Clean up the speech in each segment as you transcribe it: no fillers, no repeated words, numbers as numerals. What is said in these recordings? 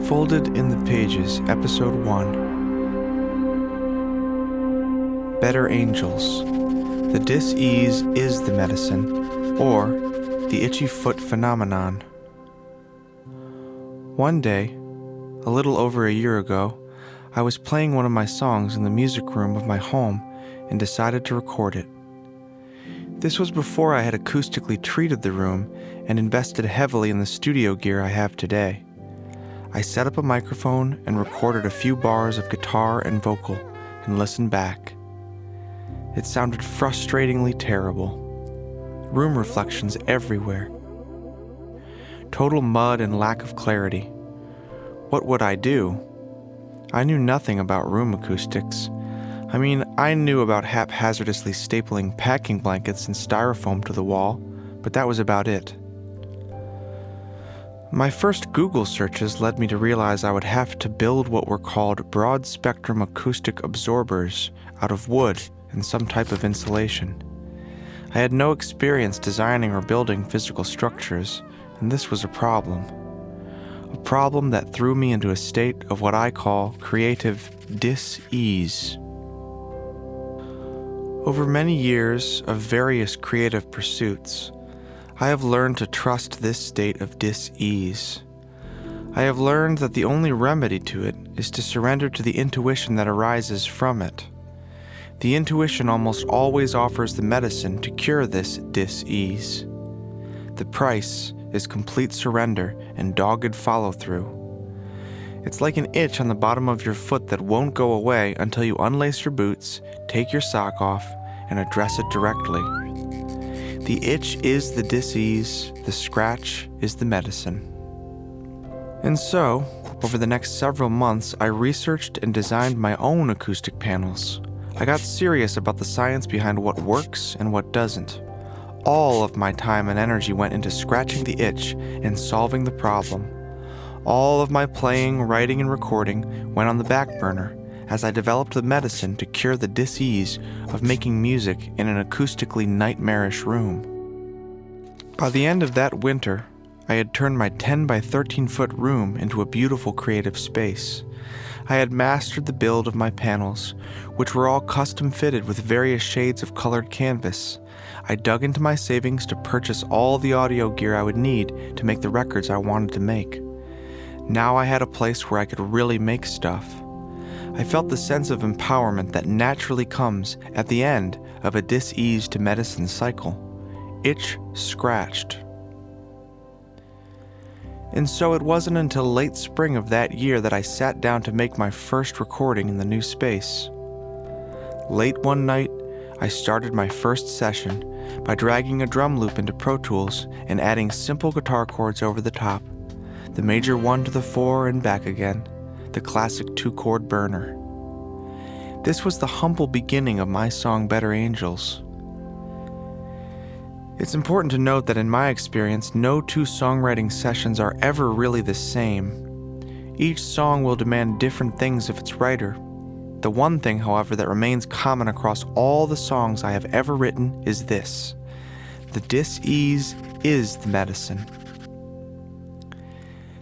Folded in the Pages, Episode 1. Better Angels. The dis-ease is the medicine, or the itchy foot phenomenon. One day, a little over a year ago, I was playing one of my songs in the music room of my home and decided to record it. This was before I had acoustically treated the room and invested heavily in the studio gear I have today. I set up a microphone and recorded a few bars of guitar and vocal and listened back. It sounded frustratingly terrible. Room reflections everywhere. Total mud and lack of clarity. What would I do? I knew nothing about room acoustics. I mean, I knew about haphazardously stapling packing blankets and styrofoam to the wall, but that was about it. My first Google searches led me to realize I would have to build what were called broad-spectrum acoustic absorbers out of wood and some type of insulation. I had no experience designing or building physical structures, and this was a problem. A problem that threw me into a state of what I call creative dis-ease. Over many years of various creative pursuits, I have learned to trust this state of dis-ease. I have learned that the only remedy to it is to surrender to the intuition that arises from it. The intuition almost always offers the medicine to cure this dis-ease. The price is complete surrender and dogged follow-through. It's like an itch on the bottom of your foot that won't go away until you unlace your boots, take your sock off, and address it directly. The itch is the dis-ease, the scratch is the medicine. And so, over the next several months, I researched and designed my own acoustic panels. I got serious about the science behind what works and what doesn't. All of my time and energy went into scratching the itch and solving the problem. All of my playing, writing, and recording went on the back burner as I developed the medicine to cure the dis-ease of making music in an acoustically nightmarish room. By the end of that winter, I had turned my 10 by 13 foot room into a beautiful creative space. I had mastered the build of my panels, which were all custom fitted with various shades of colored canvas. I dug into my savings to purchase all the audio gear I would need to make the records I wanted to make. Now I had a place where I could really make stuff. I felt the sense of empowerment that naturally comes at the end of a dis-ease to medicine cycle. Itch scratched. And so it wasn't until late spring of that year that I sat down to make my first recording in the new space. Late one night, I started my first session by dragging a drum loop into Pro Tools and adding simple guitar chords over the top, the major 1 to the 4 and back again, the classic 2-chord burner. This was the humble beginning of my song Better Angels. It's important to note that in my experience, no two songwriting sessions are ever really the same. Each song will demand different things of its writer. The one thing, however, that remains common across all the songs I have ever written is this: the dis-ease is the medicine.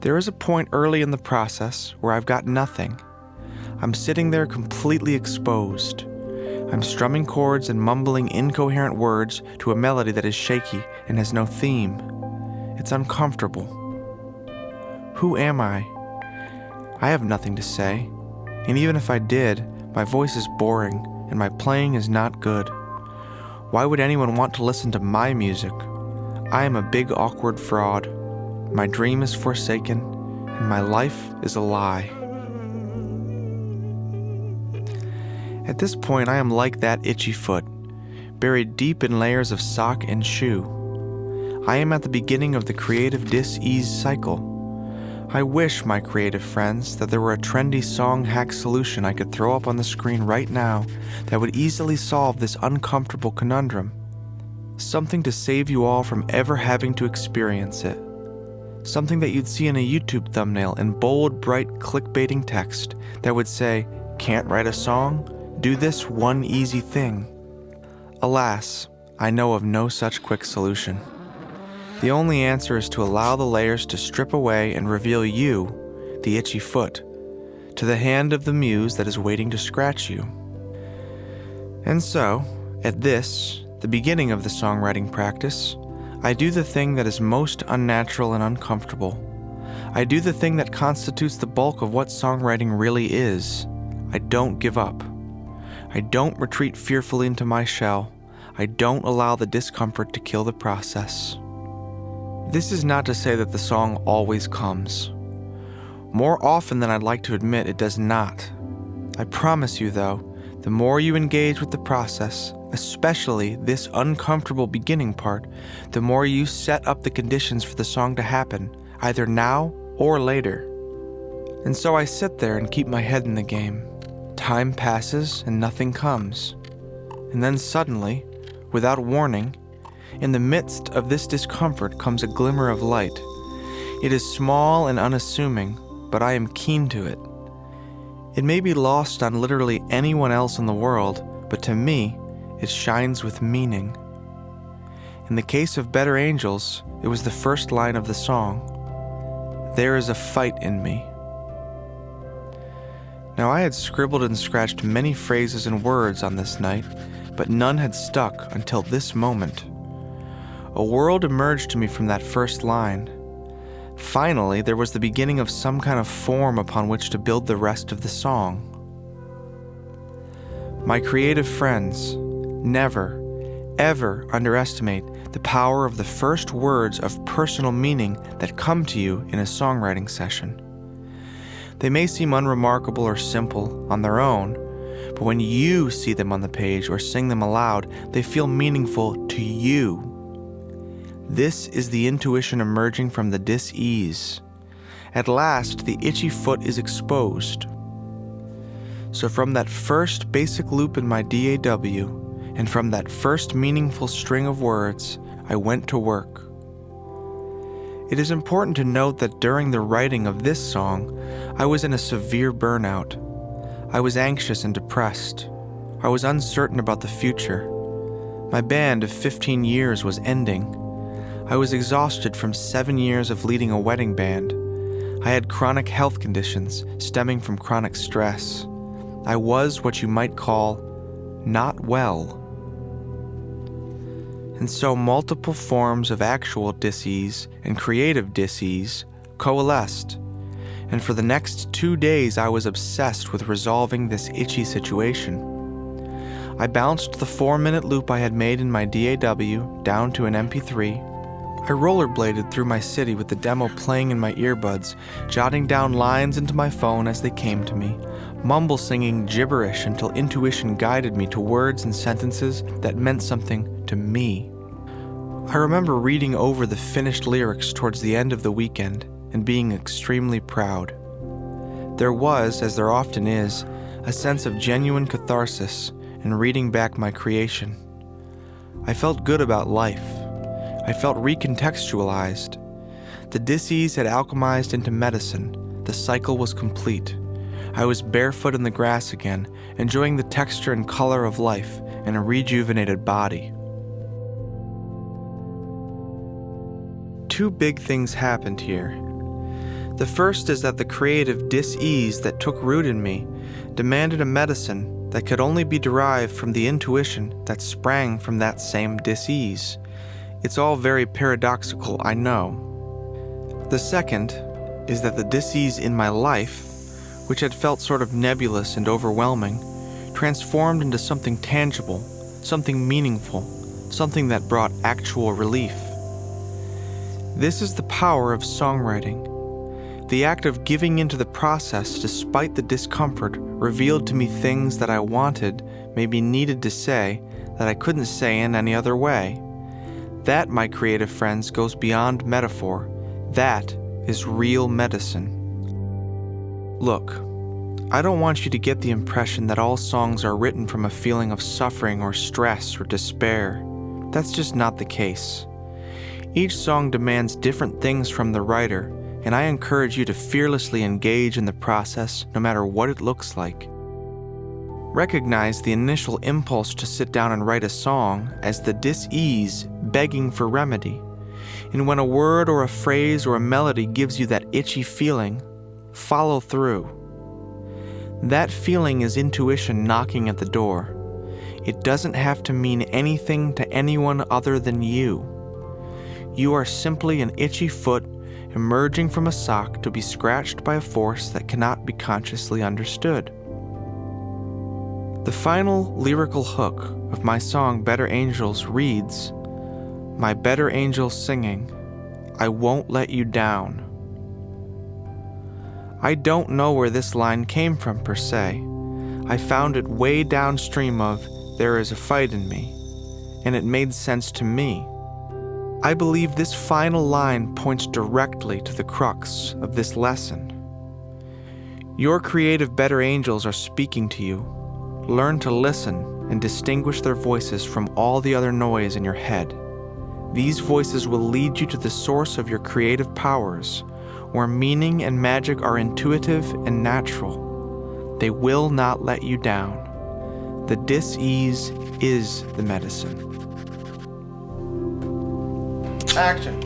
There is a point early in the process where I've got nothing. I'm sitting there completely exposed. I'm strumming chords and mumbling incoherent words to a melody that is shaky and has no theme. It's uncomfortable. Who am I? I have nothing to say, and even if I did, my voice is boring and my playing is not good. Why would anyone want to listen to my music? I am a big awkward fraud. My dream is forsaken, and my life is a lie. At this point, I am like that itchy foot, buried deep in layers of sock and shoe. I am at the beginning of the creative dis-ease cycle. I wish, my creative friends, that there were a trendy song hack solution I could throw up on the screen right now that would easily solve this uncomfortable conundrum. Something to save you all from ever having to experience it. Something that you'd see in a YouTube thumbnail in bold, bright, clickbaiting text that would say, "Can't write a song? Do this one easy thing." Alas, I know of no such quick solution. The only answer is to allow the layers to strip away and reveal you, the itchy foot, to the hand of the muse that is waiting to scratch you. And so, at this, the beginning of the songwriting practice, I do the thing that is most unnatural and uncomfortable. I do the thing that constitutes the bulk of what songwriting really is. I don't give up. I don't retreat fearfully into my shell. I don't allow the discomfort to kill the process. This is not to say that the song always comes. More often than I'd like to admit, it does not. I promise you, though, the more you engage with the process, especially this uncomfortable beginning part, the more you set up the conditions for the song to happen, either now or later. And so I sit there and keep my head in the game. Time passes and nothing comes. And then suddenly, without warning, in the midst of this discomfort comes a glimmer of light. It is small and unassuming, but I am keen to it. It may be lost on literally anyone else in the world, but to me, it shines with meaning. In the case of Better Angels, it was the first line of the song. There is a fight in me. Now I had scribbled and scratched many phrases and words on this night, but none had stuck until this moment. A world emerged to me from that first line. Finally, there was the beginning of some kind of form upon which to build the rest of the song. My creative friends, never, ever underestimate the power of the first words of personal meaning that come to you in a songwriting session. They may seem unremarkable or simple on their own, but when you see them on the page or sing them aloud, they feel meaningful to you. This is the intuition emerging from the dis-ease. At last, the itchy foot is exposed. So from that first basic loop in my DAW, and from that first meaningful string of words, I went to work. It is important to note that during the writing of this song, I was in a severe burnout. I was anxious and depressed. I was uncertain about the future. My band of 15 years was ending. I was exhausted from 7 years of leading a wedding band. I had chronic health conditions stemming from chronic stress. I was what you might call not well. And so multiple forms of actual dis-ease and creative dis-ease coalesced. And for the next 2 days, I was obsessed with resolving this itchy situation. I bounced the 4-minute loop I had made in my DAW down to an MP3. I rollerbladed through my city with the demo playing in my earbuds, jotting down lines into my phone as they came to me, mumble singing gibberish until intuition guided me to words and sentences that meant something to me. I remember reading over the finished lyrics towards the end of the weekend and being extremely proud. There was, as there often is, a sense of genuine catharsis in reading back my creation. I felt good about life. I felt recontextualized. The dis-ease had alchemized into medicine. The cycle was complete. I was barefoot in the grass again, enjoying the texture and color of life in a rejuvenated body. Two big things happened here. The first is that the creative dis-ease that took root in me demanded a medicine that could only be derived from the intuition that sprang from that same dis-ease. It's all very paradoxical, I know. The second is that the dis-ease in my life, which had felt sort of nebulous and overwhelming, transformed into something tangible, something meaningful, something that brought actual relief. This is the power of songwriting. The act of giving into the process despite the discomfort revealed to me things that I wanted, maybe needed to say, that I couldn't say in any other way. That, my creative friends, goes beyond metaphor. That is real medicine. Look, I don't want you to get the impression that all songs are written from a feeling of suffering or stress or despair. That's just not the case. Each song demands different things from the writer, and I encourage you to fearlessly engage in the process no matter what it looks like. Recognize the initial impulse to sit down and write a song as the dis-ease begging for remedy. And when a word or a phrase or a melody gives you that itchy feeling, follow through. That feeling is intuition knocking at the door. It doesn't have to mean anything to anyone other than you. You are simply an itchy foot emerging from a sock to be scratched by a force that cannot be consciously understood. The final lyrical hook of my song Better Angels reads, "My better angels singing, I won't let you down." I don't know where this line came from per se. I found it way downstream of "There is a fight in me," and it made sense to me. I believe this final line points directly to the crux of this lesson. Your creative better angels are speaking to you. Learn to listen and distinguish their voices from all the other noise in your head. These voices will lead you to the source of your creative powers, where meaning and magic are intuitive and natural. They will not let you down. The dis-ease is the medicine. Action.